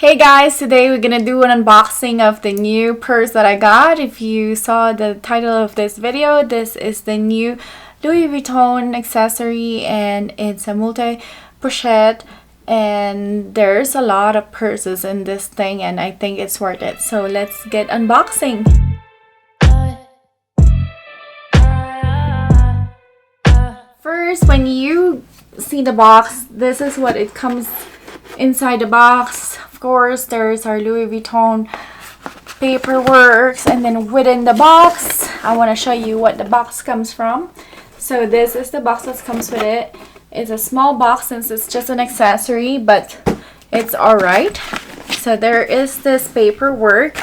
Hey guys, today we're gonna do an unboxing of the new purse that I got. If you saw the title of this video, this is the new Louis Vuitton accessory and it's a multi pochette, and there's a lot of purses in this thing and I think it's worth it. So let's get unboxing. First, when you see the box, this is what it comes inside the box. Of course, there's our Louis Vuitton paperwork, and then within the box, I want to show you what the box comes from. So this is the box that comes with it. It's a small box since it's just an accessory, but it's alright. So there is this paperwork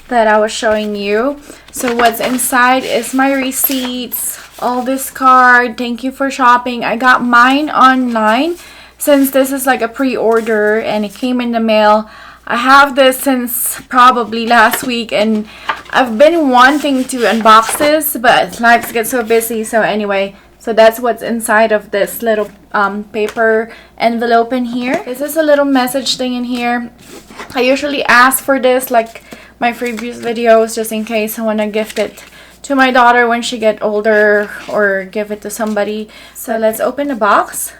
that I was showing you. So what's inside is my receipts, all this card, thank you for shopping. I got mine online since this is like a pre-order and it came in the mail. I have this since probably last week and I've been wanting to unbox this, but lives get so busy. So anyway, so that's what's inside of this little paper envelope in here. This is a little message thing in here. I usually ask for this like my previous videos just in case I want to gift it to my daughter when she get older or give it to somebody. So let's open the box.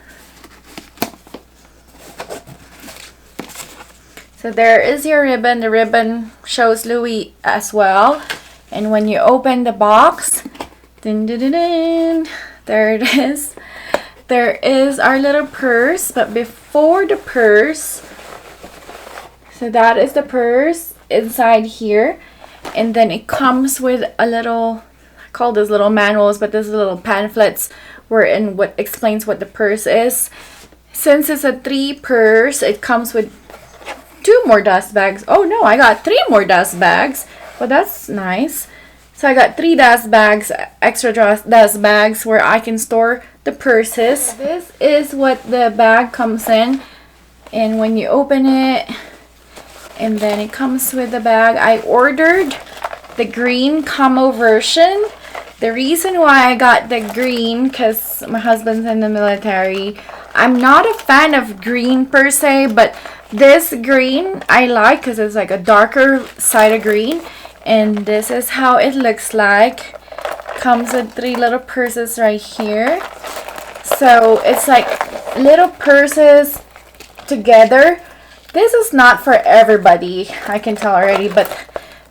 So there is your ribbon. The ribbon shows Louis as well. And when you open the box, dun, dun, dun, dun, there it is. There is our little purse. But before the purse, so that is the purse inside here. And then it comes with a little, I call this little manuals, but this is little pamphlets wherein what explains what the purse is. Since it's a 3 purse, it comes with 2 more dust bags. Oh no, I got 3 more dust bags. Well, that's nice. So I got 3 dust bags, extra dust bags where I can store the purses. This is what the bag comes in. And when you open it, and then it comes with the bag. I ordered the green camo version. The reason why I got the green, because my husband's in the military. I'm not a fan of green per se, but this green I like because it's like a darker side of green. And this is how it looks like. Comes with 3 little purses right here. So it's like little purses together. This is not for everybody, I can tell already, but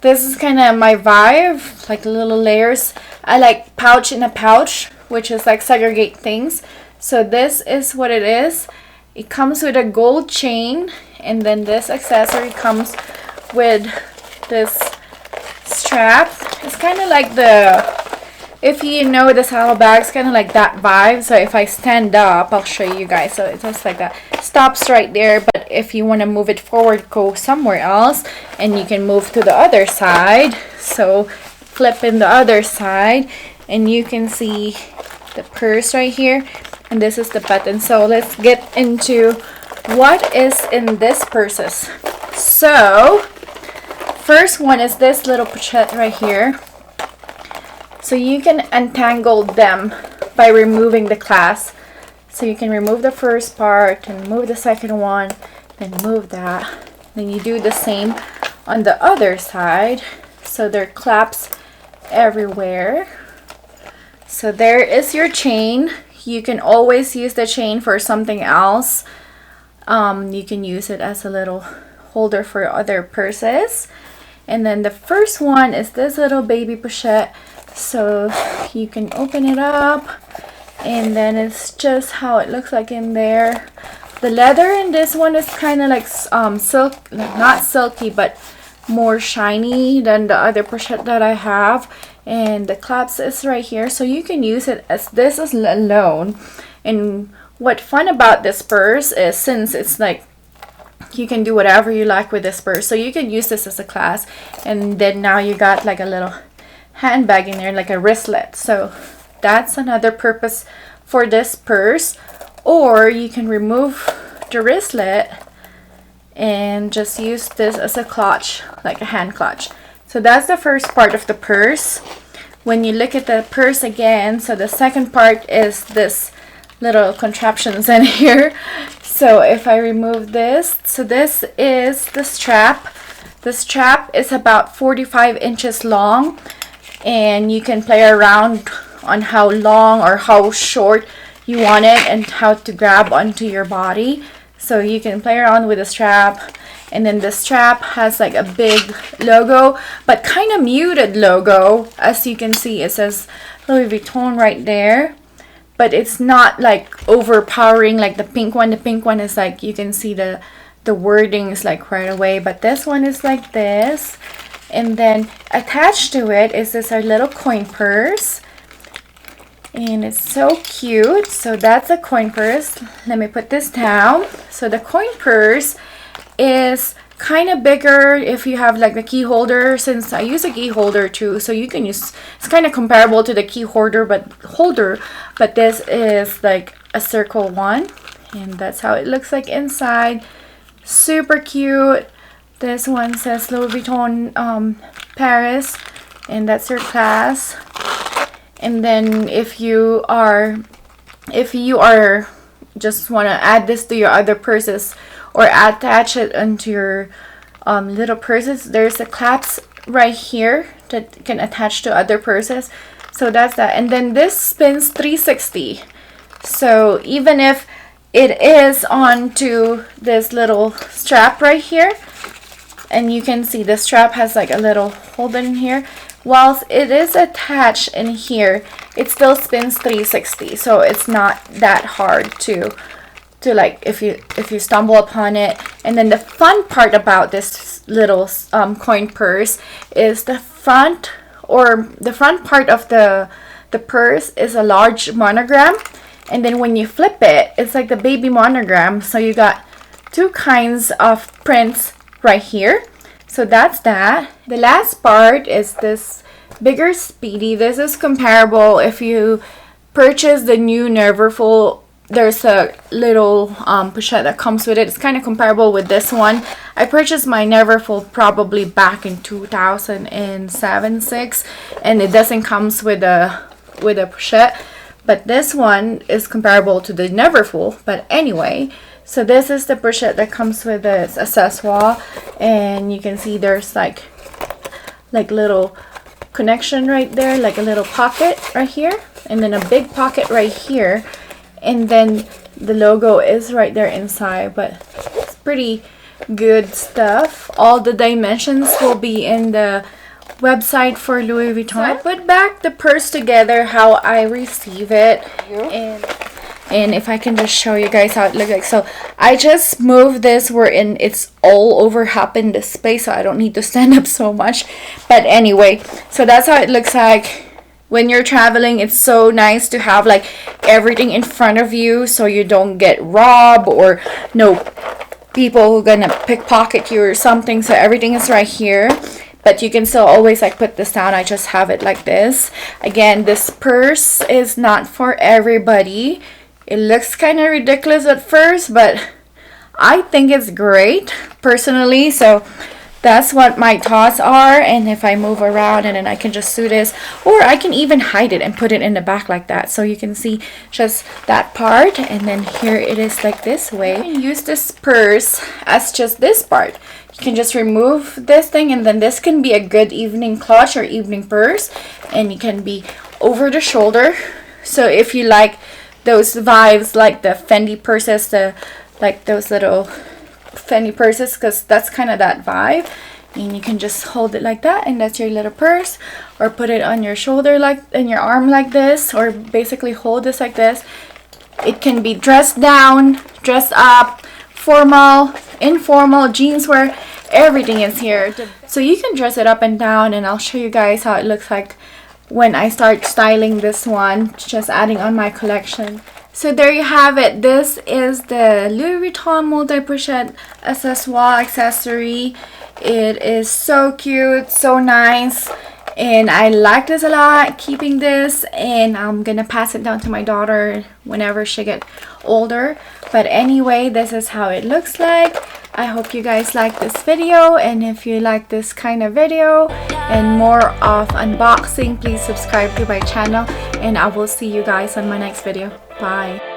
this is kind of my vibe, like little layers. I like pouch in a pouch, which is like segregate things. So this is what it is. It comes with a gold chain, and then this accessory comes with this strap. It's kind of like if you know the saddlebags, kind of like that vibe. So if I stand up, I'll show you guys. So it's just like that. Stops right there, but if you want to move it forward, go somewhere else, and you can move to the other side. So flip in the other side, and you can see the purse right here, and this is the button. So let's get into what is in this purses. So first one is this little pochette right here. So you can untangle them by removing the clasp. So you can remove the first part and move the second one, then move that. Then you do the same on the other side. So there are clasps everywhere. So there is your chain. You can always use the chain for something else. You can use it as a little holder for other purses. And then the first one is this little baby pochette. So you can open it up, and then it's just how it looks like in there. The leather in this one is kind of like silk, not silky, but more shiny than the other pochette that I have. And the clasp is right here, so you can use it as this is alone. And what fun about this purse is, since it's like you can do whatever you like with this purse, so you can use this as a clasp, and then now you got like a little handbag in there, like a wristlet. So that's another purpose for this purse. Or you can remove the wristlet and just use this as a clutch, like a hand clutch. So that's the first part of the purse. When you look at the purse again, so the second part is this little contraptions in here. So if I remove this, so this is the strap. The strap is about 45 inches long, and you can play around on how long or how short you want it and how to grab onto your body. So you can play around with the strap. And then the strap has like a big logo, but kind of muted logo. As you can see, it says Louis Vuitton right there, but it's not like overpowering like the pink one. The pink one is like, you can see the wording is like right away, but this one is like this. And then attached to it is this our little coin purse, and it's so cute. So that's a coin purse. Let me put this down. So the coin purse is kind of bigger if you have like the key holder, since I use a key holder too, so you can use, it's kind of comparable to the key holder, but this is like a circle one, and that's how it looks like inside. Super cute. This one says Louis Vuitton Paris, and that's your class. And then if you are just want to add this to your other purses or attach it onto your little purses, there's the clasps right here that can attach to other purses. So that's that. And then this spins 360. So even if it is onto this little strap right here, and you can see the strap has like a little hole in here, whilst it is attached in here, it still spins 360. So it's not that hard to like if you stumble upon it. And then the fun part about this little coin purse is the front part of the purse is a large monogram, and then when you flip it, it's like the baby monogram. So you got two kinds of prints right here. So that's that. The last part is this bigger Speedy. This is comparable if you purchase the new Neverfull. There's a little pochette that comes with it. It's kind of comparable with this one. I purchased my Neverfull probably back in 2007-6, and it doesn't comes with a pochette, but this one is comparable to the Neverfull. But anyway, so this is the pochette that comes with this accessoire, and you can see there's like little connection right there, like a little pocket right here, and then a big pocket right here. And then the logo is right there inside, but it's pretty good stuff. All the dimensions will be in the website for Louis Vuitton. So I put back the purse together how I receive it, and if I can just show you guys how it looks like. So I just moved this wherein it's all over up in this space, so I don't need to stand up so much. But anyway, so that's how it looks like. When you're traveling, it's so nice to have like everything in front of you, so you don't get robbed or no people who are gonna pickpocket you or something. So everything is right here, but you can still always like put this down. I just have it like this. Again, this purse is not for everybody. It looks kind of ridiculous at first, but I think it's great personally. So that's what my thoughts are. And if I move around, and then I can just do this, or I can even hide it and put it in the back like that, so you can see just that part. And then here it is like this way. You can use this purse as just this part. You can just remove this thing, and then this can be a good evening clutch or evening purse, and you can be over the shoulder. So if you like those vibes, like the Fendi purses, like those little Fendi purses, because that's kind of that vibe, and you can just hold it like that, and that's your little purse. Or put it on your shoulder, like in your arm like this, or basically hold this like this. It can be dressed down, dressed up, formal, informal, jeans wear, everything is here. So you can dress it up and down, and I'll show you guys how it looks like when I start styling this one, just adding on my collection. So there you have it. This is the Louis Vuitton Multi Pochette accessory. It is so cute, so nice, and I like this a lot, keeping this, and I'm gonna pass it down to my daughter whenever she gets older. But anyway, this is how it looks like. I hope you guys like this video, and if you like this kind of video and more of unboxing, please subscribe to my channel, and I will see you guys on my next video. Bye.